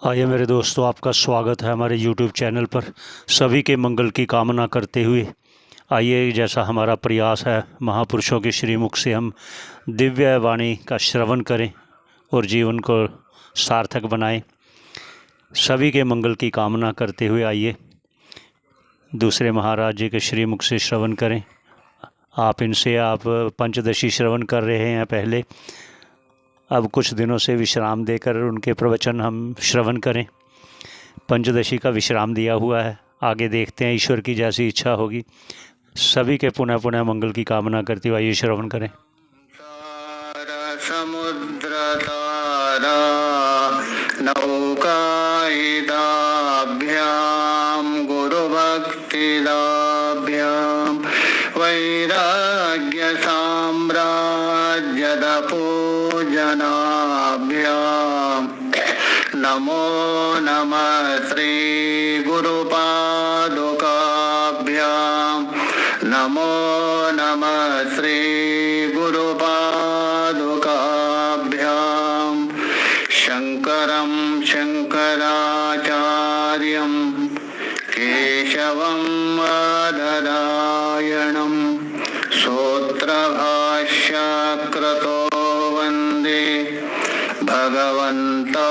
आइए मेरे दोस्तों, आपका स्वागत है हमारे YouTube चैनल पर। सभी के मंगल की कामना करते हुए आइए, जैसा हमारा प्रयास है, महापुरुषों के श्रीमुख से हम दिव्य वाणी का श्रवण करें और जीवन को सार्थक बनाएं। सभी के मंगल की कामना करते हुए आइए दूसरे महाराज जी के श्रीमुख से श्रवण करें। आप पंचदशी श्रवण कर रहे हैं पहले, अब कुछ दिनों से विश्राम देकर उनके प्रवचन हम श्रवण करें। पंचदशी का विश्राम दिया हुआ है, आगे देखते हैं, ईश्वर की जैसी इच्छा होगी। सभी के पुनः पुनः मंगल की कामना करते हुए आइए श्रवण करें। समुद्र तारा नौकायिदाभ्याम गुरु भक्तिदाभ्याम वैराग्य साम्राज्यद पूजनाभ्याम नमो नमः श्री गुरुपादुकाभ्याम नमो नमः श्री गुरुपादुकाभ्याम शंकरं शंकराचार्यं केशवं बादरायणं सूत्रभाष्यकृतो वन्दे भगवन्तो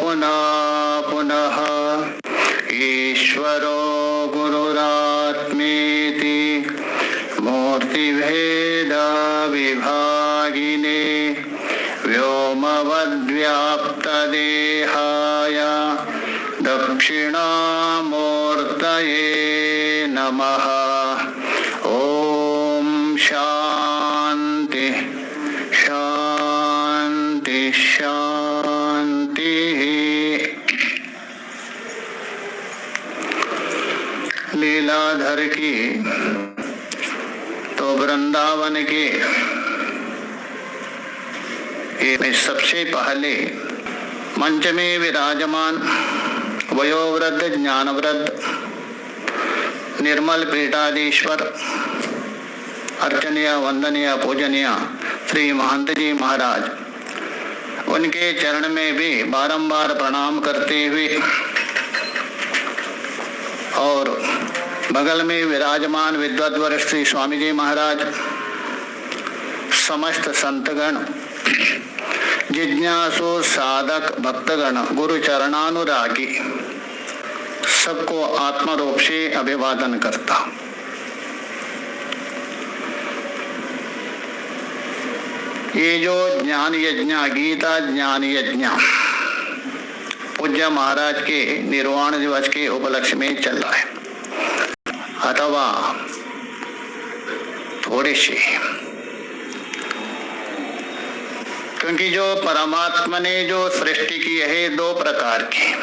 पुनः पुनः। ईश्वरो गुरुरात्मेति मूर्तिभेद विभागिने व्योमवद्व्याप्तदेहाय दक्षिणामूर्तये नमः। ओम शांति शांति शांति। लीलाधर की तो वृंदावन के सबसे पहले मंच में विराजमान वयोवृद्ध ज्ञानवृद्ध निर्मल पीठाधीश्वर अर्चनीय वंदनीय पूजनीय श्री महंत जी महाराज, उनके चरण में भी बारंबार प्रणाम करते हुए और बगल में विराजमान विद्वद्वर श्री स्वामी जी महाराज, समस्त संतगण, जिज्ञासु साधक भक्तगण, गुरु चरणानुरागी, सबको आत्मा रूप से अभिवादन करता। ये जो ज्ञान यज्ञ, गीता ज्ञान यज्ञ पूज्य महाराज के निर्वाण दिवस के उपलक्ष्य में चल रहा है, अथवा थोड़े से, क्योंकि जो परमात्मा ने जो सृष्टि की है दो प्रकार की,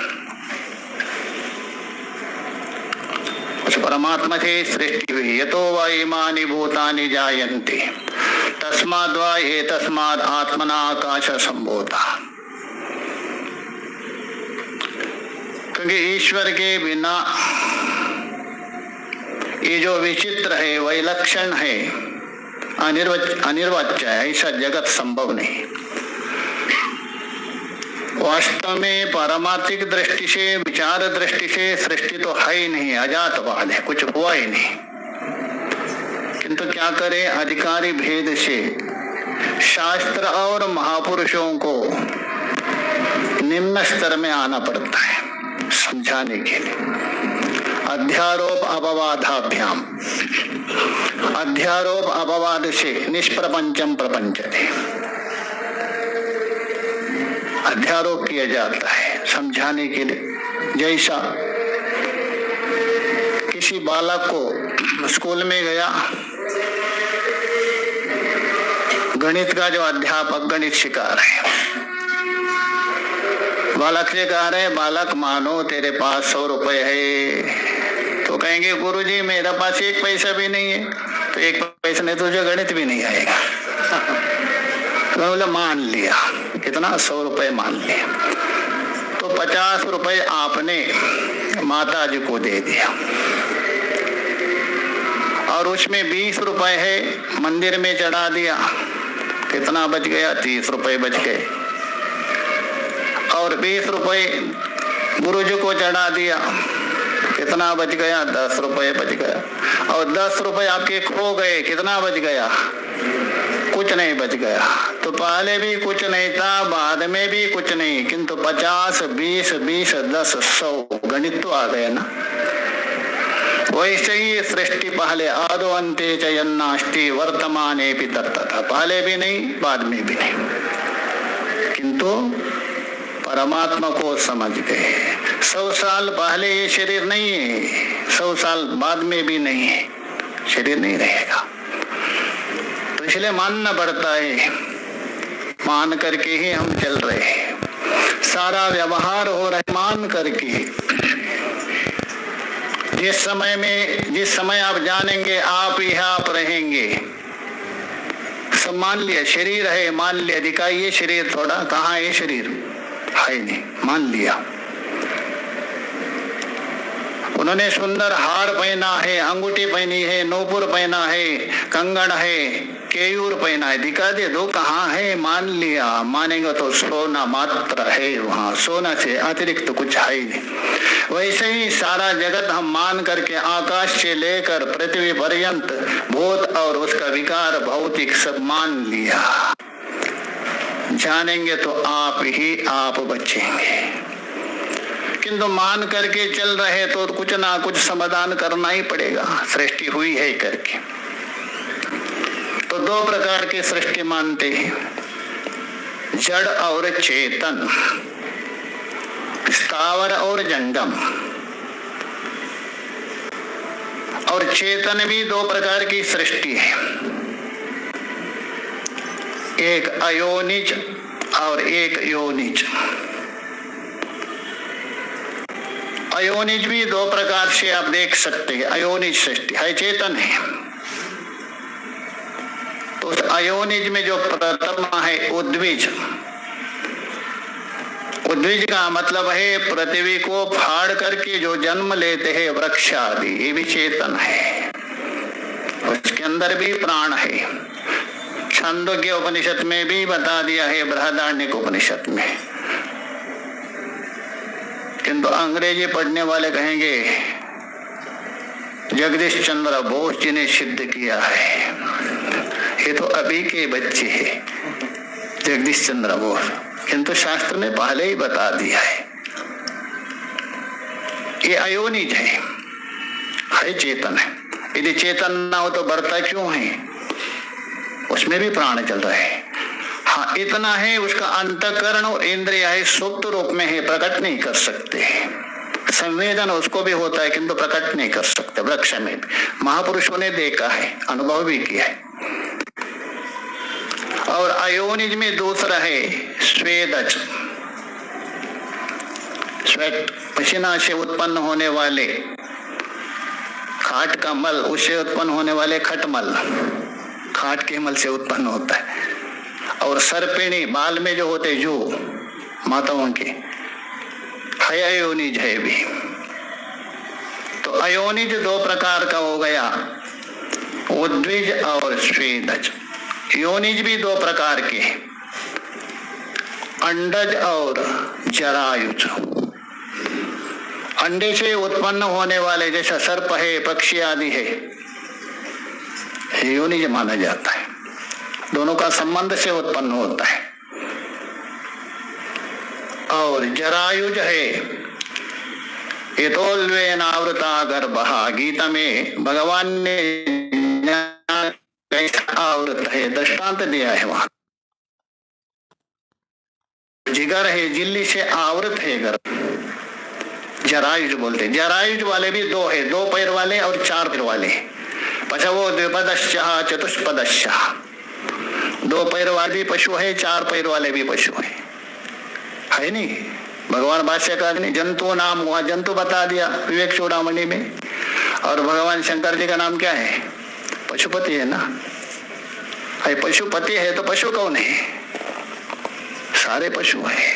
उस परमात्मा से सृष्टि हुई। यतो वा इमानि भूतानि जायन्ते तस्माद् वा एतस्माद् आत्मना आकाश संभूता। क्योंकि ईश्वर के बिना ये जो विचित्र है, वैलक्षण है, अनिर्वच्य है, ऐसा जगत संभव नहीं। वास्तव में पारमार्थिक दृष्टि से, विचार दृष्टि से सृष्टि तो है ही नहीं, अजातवाद है, कुछ हुआ ही नहीं। किंतु क्या करें, अधिकारी भेद से शास्त्र और महापुरुषों को निम्न स्तर में आना पड़ता है समझाने के लिए। अध्यारोप अपवादाभ्याम, अध्यारोप अपवाद से निष्प्रपंचम प्रपंचते, अध्यारोप किया जाता है समझाने के लिए। जैसा किसी बालक को स्कूल में गया, गणित का जो अध्यापक गणित सिखा रहे हैं, बालक से कह रहे हैं, बालक मानो तेरे पास 100 रुपए है, तो कहेंगे गुरुजी मेरा पास 1 पैसा भी नहीं है। तो 1 पैसा नहीं, तुझे गणित भी नहीं आएगा। तो बोला मान लिया, कितना, 100 रुपए मान लिया। तो 50 रुपए आपने माता जी को दे दिया और उसमें 20 रुपए है मंदिर में चढ़ा दिया। कितना बच गया? 30 रुपए बच गए। और 20 रुपए गुरु जी को चढ़ा दिया, कितना बच गया? 10 रुपए बच गया। और 10 रुपए आपके खो गए, कितना बच गया? कुछ नहीं बच गया। तो पहले भी कुछ नहीं था, बाद में भी कुछ नहीं, किंतु 50, 20, 20, 10, 100 गणित तो आ गए ना। वैसे ही सृष्टि पहले आदो अंते च यन्नास्ति वर्तमाने भी तत्तथा, पहले भी नहीं बाद में भी नहीं, किंतु परमात्मा को समझ गए। 100 साल पहले ये शरीर नहीं है, 100 साल बाद में भी नहीं है, शरीर नहीं रहेगा। तो इसलिए मानना पड़ता है, मान करके ही हम चल रहे हैं, सारा व्यवहार हो रहा है मान करके। जिस समय आप जानेंगे आप ही आप रहेंगे, सब मान लिया, शरीर है मान लिया, दिखाइए शरीर थोड़ा, कहाँ है शरीर? है नहीं, मान लिया। उन्होंने सुंदर हार पहना है, अंगूठी पहनी है, नूपुर पहना है, कंगन है, केयूर पहना है, दिखा दे दो कहाँ है? मान लिया। मानेगा तो सोना मात्र है वहाँ, सोना से अतिरिक्त तो कुछ है नहीं। वैसे ही सारा जगत हम मान करके आकाश से लेकर पृथ्वी पर्यंत भूत और उसका विकार भौतिक सब मान लिया। जानेंगे तो आप ही आप बचेंगे, किंतु मान करके चल रहे तो कुछ ना कुछ समाधान करना ही पड़ेगा, सृष्टि हुई है करके। तो 2 प्रकार की सृष्टि मानते हैं, जड़ और चेतन, स्थावर और जंगम। और चेतन भी 2 प्रकार की सृष्टि है, एक अयोनिज और एक योनिज। अयोनिज भी 2 प्रकार से आप देख सकते हैं। अयोनिज सृष्टि है, चेतन है। तो उस अयोनिज में जो प्रथम है उद्विज, उद्विज का मतलब है पृथ्वी को फाड़ करके जो जन्म लेते हैं वृक्ष आदि, ये भी चेतन है, उसके अंदर भी प्राण है। छांदोग्य उपनिषद में भी बता दिया है, बृहदारण्यक उपनिषद में। किंतु अंग्रेजी पढ़ने वाले कहेंगे जगदीश चंद्र बोस जी ने सिद्ध किया है, ये तो अभी के बच्चे हैं जगदीश चंद्र बोस, किंतु शास्त्र ने पहले ही बता दिया है ये अयोनिज है चेतन है। यदि चेतन ना हो तो बढ़ता क्यों है? उसमें भी प्राण चल रहे हैं। हाँ, इतना है उसका अंतःकरण और इंद्रिय है सुप्त रूप में है, प्रकट नहीं कर सकते। संवेदन उसको भी होता है किंतु प्रकट नहीं कर सकते। वृक्ष में भी महापुरुषों ने देखा है, अनुभव भी किया है। और अयोनिज में दूसरा है स्वेदज, स्वेट पसीना से उत्पन्न होने वाले, खाट का मल उससे उत्पन्न होने वाले खटमल, खाट के मल से उत्पन्न होता है। और सर्पिणी बाल में जो होते जो माताओं के, है अयोनिज है भी। तो अयोनिज 2 प्रकार का हो गया, उद्विज और स्वेदज। योनिज भी 2 प्रकार के, अंडज और जरायुज। अंडे से उत्पन्न होने वाले जैसा सर्प है, पक्षी आदि है, योनिज माना जाता है। दोनों का संबंध से उत्पन्न होता है। और जरायुज है एतोल्वेनावृता गर्भः, गीता में भगवान ने कैसा आवृत है दृष्टांत दिया है। वहां जिगर है, झिल्ली से आवृत है गर्भ, जरायुज बोलते। जरायुज वाले भी 2 है, 2 पैर वाले और 4 पैर वाले। पशवो द्विपदश्च चतुष्पदश्च, 2 पैर वाले भी पशु है, 4 पैर वाले भी पशु है नहीं। भगवान भाष्यकार ने जंतु नाम हुआ, जंतु बता दिया विवेक चूड़ामणि में। और भगवान शंकर जी का नाम क्या है? पशुपति है ना। अरे पशुपति है तो पशु कौन है? सारे पशु है।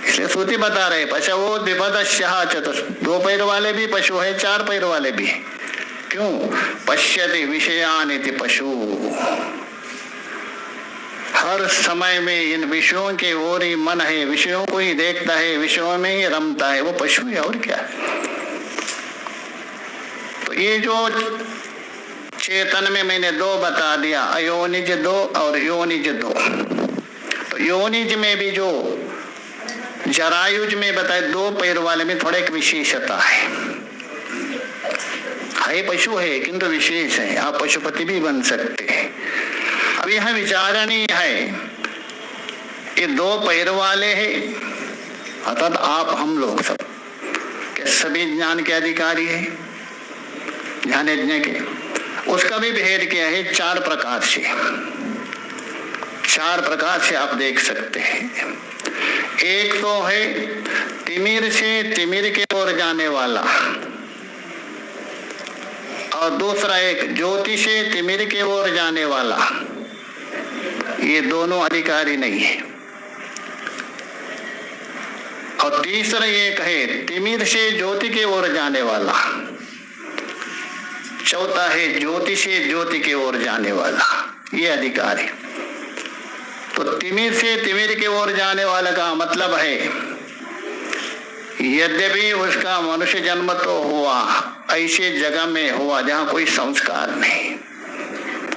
इसलिए श्रुति बता रहे पशवो द्विपदश्च चतुष्, 2 पैर वाले भी पशु है, 4 पैर वाले भी। क्यों? पश्यति विषयान इति पशु। हर समय में इन विषयों के ओर ही मन है, विषयों को ही देखता है, विषयों में ही रमता है, वो पशु है और क्या है। तो ये जो चेतन में मैंने दो बता दिया, अयोनिज दो और योनिज दो। तो योनिज में भी जो जरायुज में बताए दो पैर वाले में थोड़ा एक विशेषता है पशु है किंतु विशेष है, आप पशुपति भी बन सकते हैं। अब यह विचारणीय है, ये दो पैर वाले हैं, अर्थात आप हम लोग सब के सभी ज्ञान के अधिकारी है, ज्ञान यज्ञ के। उसका भी भेद क्या है, चार प्रकार से, चार प्रकार से आप देख सकते हैं। एक तो है तिमिर से तिमिर के ओर जाने वाला, और दूसरा एक ज्योति से तिमिर के ओर जाने वाला। ये दोनों अधिकारी नहीं है। और तीसरा एक है तिमिर से ज्योति के ओर जाने वाला। चौथा है ज्योति से ज्योति की ओर जाने वाला, ये अधिकार है। तो तिमिर से तिमिर की ओर जाने वाला का मतलब है, यद्यपि उसका मनुष्य जन्म तो हुआ, ऐसे जगह में हुआ जहां कोई संस्कार नहीं,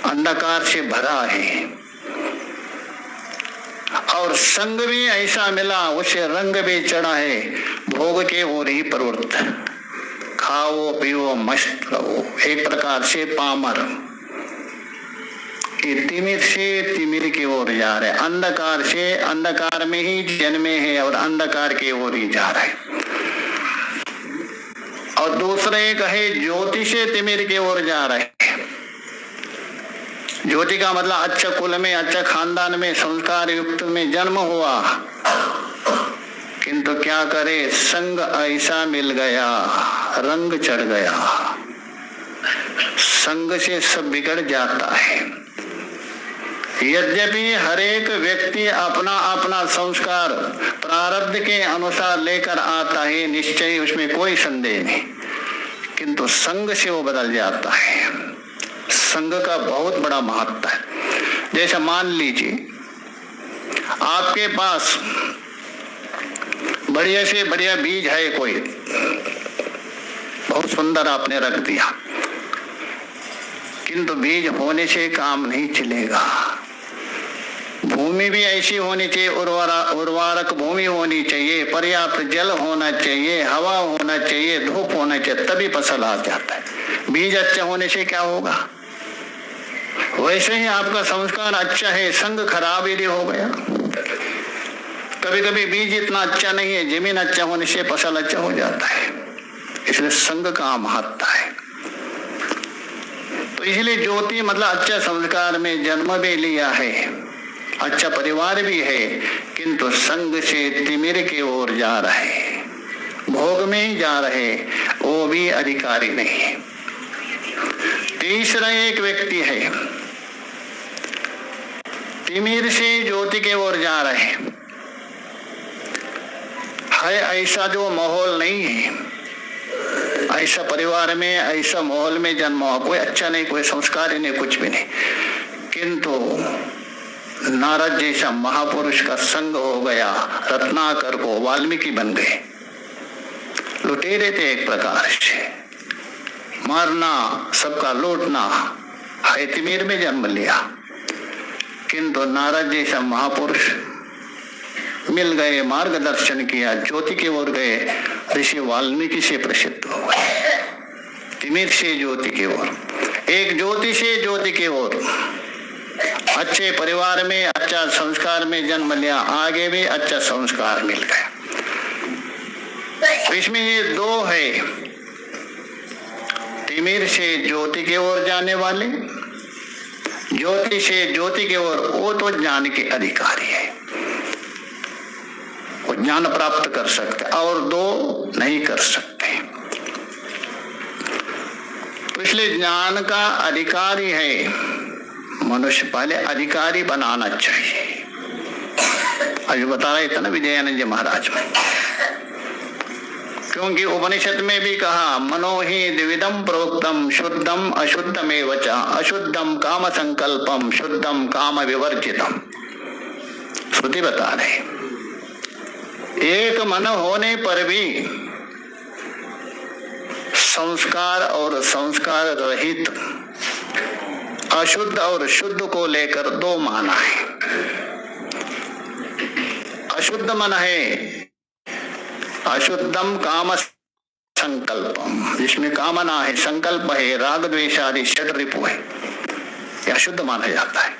अंधकार से भरा है, और संग भी ऐसा मिला, उसे रंग भी चढ़ा है, भोग के ओर ही प्रवृत्त, खाओ पियो मस्त रहो, एक प्रकार से पामर। ये तिमिर से तिमिर की ओर जा रहे, अंधकार से अंधकार में ही जन्मे है और अंधकार की ओर ही जा रहे। और दूसरा एक है ज्योति से तिमिर की ओर जा रहे। ज्योति का मतलब अच्छा कुल में, अच्छा खानदान में, संस्कार युक्त में जन्म हुआ, किंतु क्या करे, संग ऐसा मिल गया, रंग चढ़ गया, संग से सब बिगड़ जाता है। यद्यपि हर एक व्यक्ति अपना अपना संस्कार प्रारब्ध के अनुसार लेकर आता है, निश्चय उसमें कोई संदेह नहीं, किंतु संग से वो बदल जाता है। संग का बहुत बड़ा महत्व है। जैसे मान लीजिए आपके पास बढ़िया से बढ़िया बीज है, कोई बहुत सुंदर आपने रख दिया, किंतु बीज होने से काम नहीं चलेगा। भूमि भी ऐसी होनी चाहिए, उर्वरक भूमि होनी चाहिए, पर्याप्त जल होना चाहिए, हवा होना चाहिए, धूप होना चाहिए, तभी फसल आ जाता है। बीज अच्छा होने से क्या होगा? वैसे ही आपका संस्कार अच्छा है, संग खराब यदि हो गया, कभी कभी बीज इतना अच्छा नहीं है, जमीन अच्छा होने से फसल अच्छा हो जाता है। इसलिए संग का महत्व है। तो इसलिए ज्योति मतलब अच्छा संस्कार में जन्म भी लिया है, अच्छा परिवार भी है, किंतु संग से तिमिर की ओर जा रहे, भोग में ही जा रहे, वो भी अधिकारी नहीं है। तीसरा एक व्यक्ति है तिमिर से ज्योति की ओर जा रहे है, ऐसा जो माहौल नहीं है, ऐसा परिवार में, ऐसा माहौल में जन्म हुआ, कोई अच्छा नहीं, कोई संस्कार नहीं, कुछ भी नहीं, किंतु नारद जैसा महापुरुष का संग हो गया, रत्नाकर को वाल्मीकि बन गए। लुटेरे थे एक प्रकार से, मारना, सबका लूटना, है तिमिर में जन्म लिया, किंतु नारद जैसा महापुरुष मिल गए, मार्गदर्शन किया, ज्योति की ओर गए, ऋषि वाल्मीकि से प्रसिद्ध हो गए। तिमिर से ज्योति की ओर, एक ज्योति से ज्योति की ओर, अच्छे परिवार में, अच्छा संस्कार में जन्म लिया, आगे भी अच्छा संस्कार मिल गया। तो इसमें ये दो है, तिमिर से ज्योति की ओर जाने वाले, ज्योति से ज्योति की ओर, वो तो ज्ञान के अधिकारी है, वो ज्ञान प्राप्त कर सकते, और दो नहीं कर सकते। तो इसलिए ज्ञान का अधिकारी है मनुष्य, पहले अधिकारी बनाना चाहिए। अभी बता रहे थे ना विजयानंद जी महाराज में, क्योंकि उपनिषद में भी कहा, मनो ही द्विविधम प्रोक्तम, शुद्धम अशुद्धमेव च, अशुद्धम काम संकल्पम, शुद्धम काम विवर्जितम। श्रुति बता रही। एक मन होने पर भी संस्कार और संस्कार रहित, अशुद्ध और शुद्ध को लेकर दो माना है। अशुद्ध मन है अशुद्धम काम संकल्पम, जिसमें कामना है, संकल्प है, राग द्वेष आदि षड रिपु है, यह शुद्ध माना जाता है।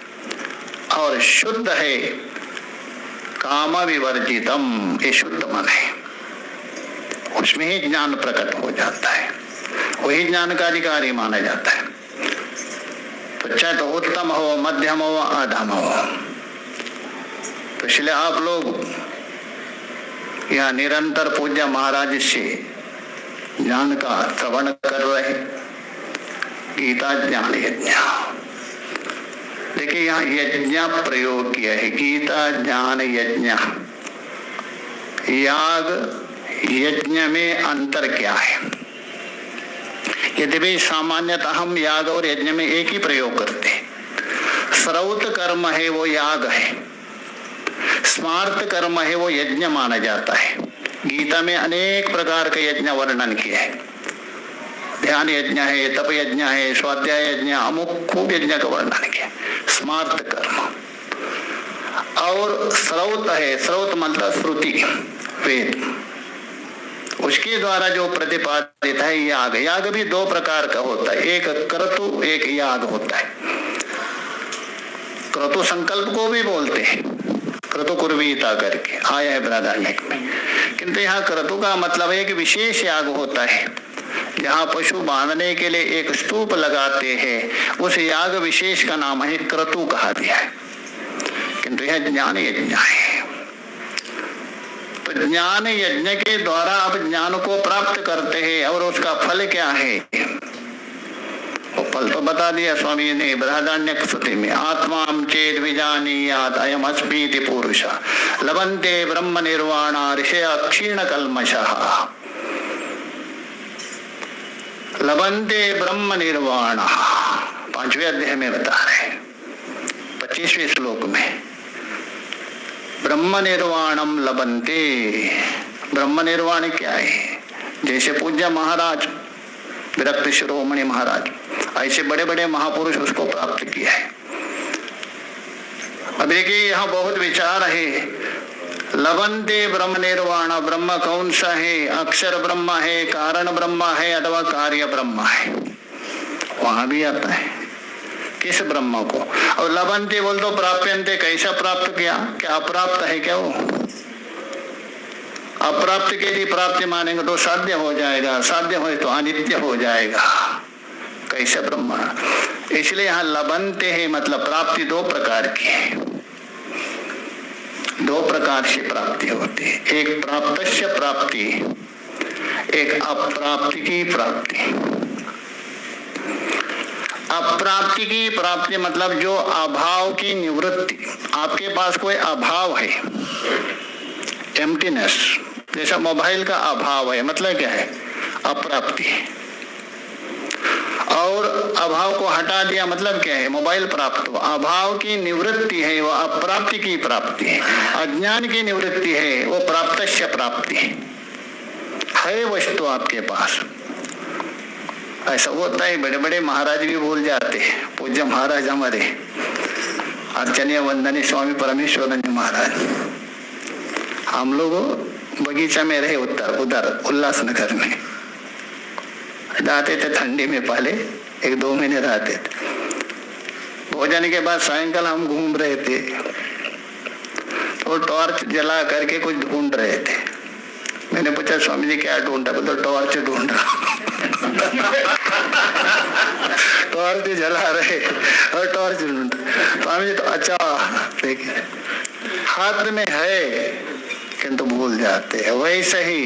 और शुद्ध है काम विवर्जितम, ये शुद्ध मन है, उसमें ही ज्ञान प्रकट हो जाता है, वही ज्ञान का अधिकारी माना जाता है। तो चाहे तो उत्तम हो, मध्यम हो, अधम हो। तो इसलिए आप लोग यहाँ निरंतर पूज्य महाराज से ज्ञान का श्रवण कर रहे, गीता ज्ञान यज्ञ। देखिए यहाँ यज्ञ प्रयोग किया है, गीता ज्ञान यज्ञ। याग यज्ञ में अंतर क्या है? यद्यपि सामान्यतः हम याग और यज्ञ में एक ही प्रयोग करते हैं। श्रौत कर्म है वो याग है, स्मार्त कर्म है वो यज्ञ माना जाता है। गीता में अनेक प्रकार के यज्ञ वर्णन किए हैं। ध्यान यज्ञ है, तप यज्ञ है, स्वाध्याय यज्ञ, अमुक खूब यज्ञ का वर्णन किया। स्मार्त कर्म और श्रौत है, श्रौत मतलब श्रुति, वेद, उसके द्वारा जो प्रतिपादित है याग। याग भी दो प्रकार का होता है, एक क्रतु, एक याग होता है। क्रतु संकल्प को भी बोलते हैं, क्रतु कुर्वीता करके आया है बृहदारण्यक में। किंतु यहाँ क्रतु का मतलब है कि विशेष याग होता है, जहाँ पशु बांधने के लिए एक स्तूप लगाते हैं, उस याग विशेष का नाम है क्रतु कहा गया है। किंतु यह ज्ञान यज्ञ है। तो ज्ञान यज्ञ के द्वारा आप ज्ञान को प्राप्त करते हैं, और उसका फल क्या है? वो फल तो बता दिया स्वामी ने बृहदारण्यक स्तुति में। आत्मां चेद विजानीयात् अयम् अस्मीति पुरुषः लभन्ते ब्रह्म निर्वाणा ऋषयः क्षीण कल्मषः। लभन्ते ब्रह्म निर्वाणः 5वें अध्याय में बता रहे, 25वें श्लोक में। ब्रह्म निर्वाणम लभन्ते, ब्रह्म निर्वाण क्या है? जैसे पूज्य महाराज विरक्त शिरोमणि महाराज, ऐसे बड़े बड़े महापुरुष उसको प्राप्त किया है। अब देखिए यहाँ बहुत विचार है। लभन्ते ब्रह्म निर्वाण, ब्रह्म कौन सा है? अक्षर ब्रह्म है, कारण ब्रह्म है, अथवा कार्य ब्रह्म है? वहां भी आता है किस ब्रह्म को। और लभन्ते बोल तो प्राप्यन्ते, कैसा प्राप्त किया? क्या अप्राप्त है क्या वो? अप्राप्त के लिए प्राप्ति मानेंगे तो साध्य हो जाएगा, साध्य हो तो अनित्य हो जाएगा। कैसे ब्रह्म? इसलिए यहाँ लभन्ते है मतलब प्राप्ति दो प्रकार की है, दो प्रकार से प्राप्ति होती है। एक प्राप्तस्य प्राप्ति, एक अप्राप्ति की प्राप्ति। अप्राप्ति की प्राप्ति मतलब जो अभाव की निवृत्ति। आपके पास कोई अभाव है, एम्प्टीनेस, जैसा मोबाइल का अभाव है, मतलब क्या है? अप्राप्ति। और अभाव को हटा दिया मतलब क्या है? मोबाइल प्राप्त हुआ। अभाव की निवृत्ति है वो अप्राप्ति की प्राप्ति है। अज्ञान की निवृत्ति है वो प्राप्तस्य प्राप्ति है वस्तु आपके पास। ऐसा होता है, बड़े बड़े महाराज भी भूल जाते हैं। पूज्य महाराज हमारे अर्चनीय वंदनीय स्वामी परमेश्वरानंद महाराज, हम लोग बगीचा में रहे उधर उल्लासनगर में, जाते थे ठंडी में, पहले 1-2 महीने रहते थे। भोजन के बाद सायंकाल हम घूम रहे थे, तो टॉर्च जला करके कुछ ढूंढ रहे थे। मैंने पूछा स्वामी जी क्या ढूंढा? बोलो टॉर्च ढूंढ रहा। टॉर्च जला रहे और टॉर्च ढूंढ। स्वामी जी तो अच्छा, देखिए हाथ में है किंतु भूल जाते हैं। वैसे ही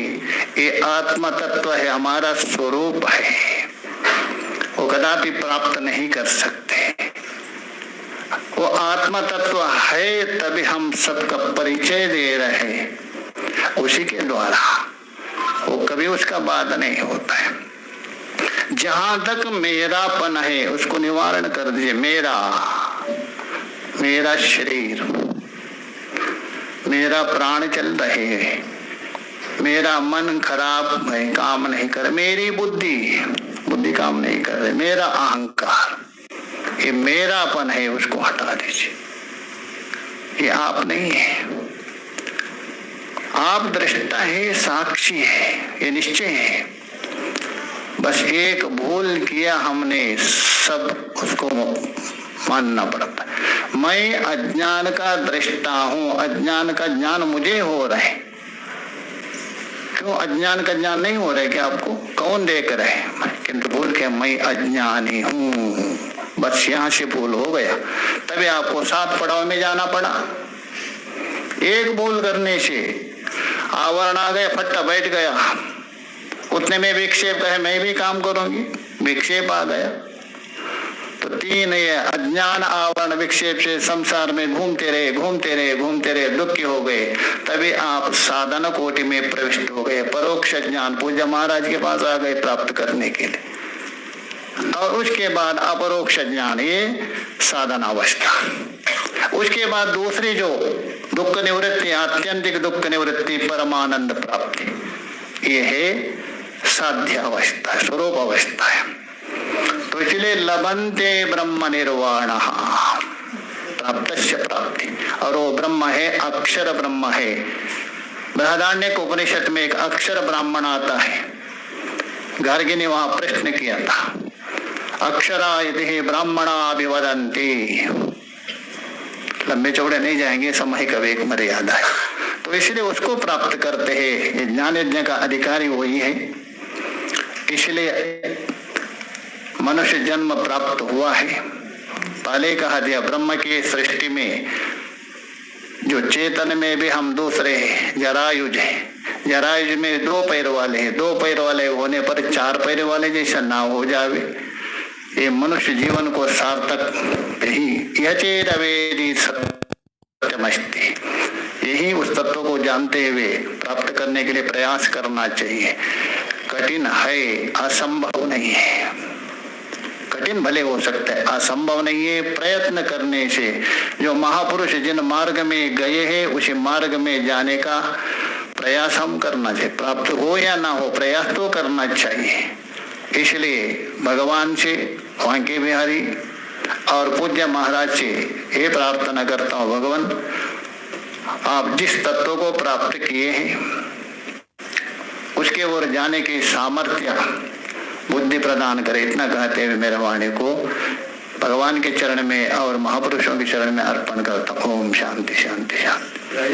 ये आत्मा तत्व है, हमारा स्वरूप है, वो कदापि प्राप्त नहीं कर सकते। वो आत्मा तत्व है, तभी हम सबका परिचय दे रहे, उसी के द्वारा। वो कभी उसका बाध नहीं होता है। जहां तक मेरापन है उसको निवारण कर दीजिए। मेरा शरीर, मेरा प्राण चल रहे है, मेरा मन खराब है, काम नहीं कर, मेरी बुद्धि काम नहीं कर रही, मेरा अहंकार, ये मेरापन है, उसको हटा दीजिए। ये आप नहीं है, आप दृष्टा है, साक्षी है, ये निश्चय है। बस एक भूल किया हमने, सब उसको मानना पड़ता है। मैं अज्ञान का दृष्टा हूं, अज्ञान का ज्ञान मुझे हो रहा है। क्यों अज्ञान का ज्ञान नहीं हो रहा है? क्या आपको कौन देख रहा है? किंतु भूल के मैं अज्ञानी हूं, बस यहां से भूल हो गया, तभी आपको 7 पड़ाव में जाना पड़ा। एक भूल करने से आवरण आ गया, फट्टा बैठ गया, उतने में विक्षेप कहे मैं भी काम करूंगी, विक्षेप आ गया। तो 3 ये अज्ञान आवरण विक्षेप से संसार में घूमते रहे, दुखी हो गए। तभी आप साधन कोटि में प्रविष्ट हो गए, परोक्ष ज्ञान पूज्य महाराज के पास आ गए प्राप्त करने के लिए। और उसके बाद अपरोक्ष ज्ञान, ये साधन अवस्था। उसके बाद दूसरी जो दुख निवृत्ति, आत्यंतिक दुख निवृत्ति, परमानंद प्राप्ति, ये है साध्य अवस्था, स्वरूप अवस्था है। तो इसलिए लभन्ते ब्रह्म निर्वाण, प्राप्तस्य प्राप्ति। और वो ब्रह्म है, अक्षर ब्रह्म है। बृहदारण्यक उपनिषद में एक अक्षर ब्राह्मण आता है, गार्गी ने वहां प्रश्न किया था, अक्षरा यदि ब्राह्मणा अभिवदन्ति। लंबे चौड़े नहीं जाएंगे, समय का एक मर्यादा है। तो इसलिए उसको प्राप्त करते हैं, ज्ञान यज्ञ का अधिकारी वही है। इसलिए मनुष्य जन्म प्राप्त हुआ है। पहले कहा दिया ब्रह्म की सृष्टि में जो चेतन में भी हम दूसरे हैं, जरायुज है। जरायुज में 2 पैर वाले हैं, 2 पैर वाले होने पर 4 पैर वाले जैसा ना हो जावे। ये मनुष्य जीवन को सार्थक यही यचेदवेदी सत्यमस्ति, यही उस तत्व को जानते हुए प्राप्त करने के लिए प्रयास करना चाहिए। कठिन है, असंभव नहीं है। कठिन भले हो सकता है, असंभव नहीं है। प्रयत्न करने से जो महापुरुष जिन मार्ग में गए हैं, उसी मार्ग में जाने का प्रयास हम करना चाहिए। प्राप्त हो या ना हो, प्रयास तो करना चाहिए। इसलिए भगवान से, वांके बिहारी और पूज्य महाराज से ये प्रार्थना करता हूँ, भगवान आप जिस तत्व को प्राप्त किए हैं उसके ओर जाने की सामर्थ्य बुद्धि प्रदान करे। इतना कहते हुए मेरे वाणी को भगवान के चरण में और महापुरुषों के चरण में अर्पण करता हूँ। ओम शांति शांति शांति।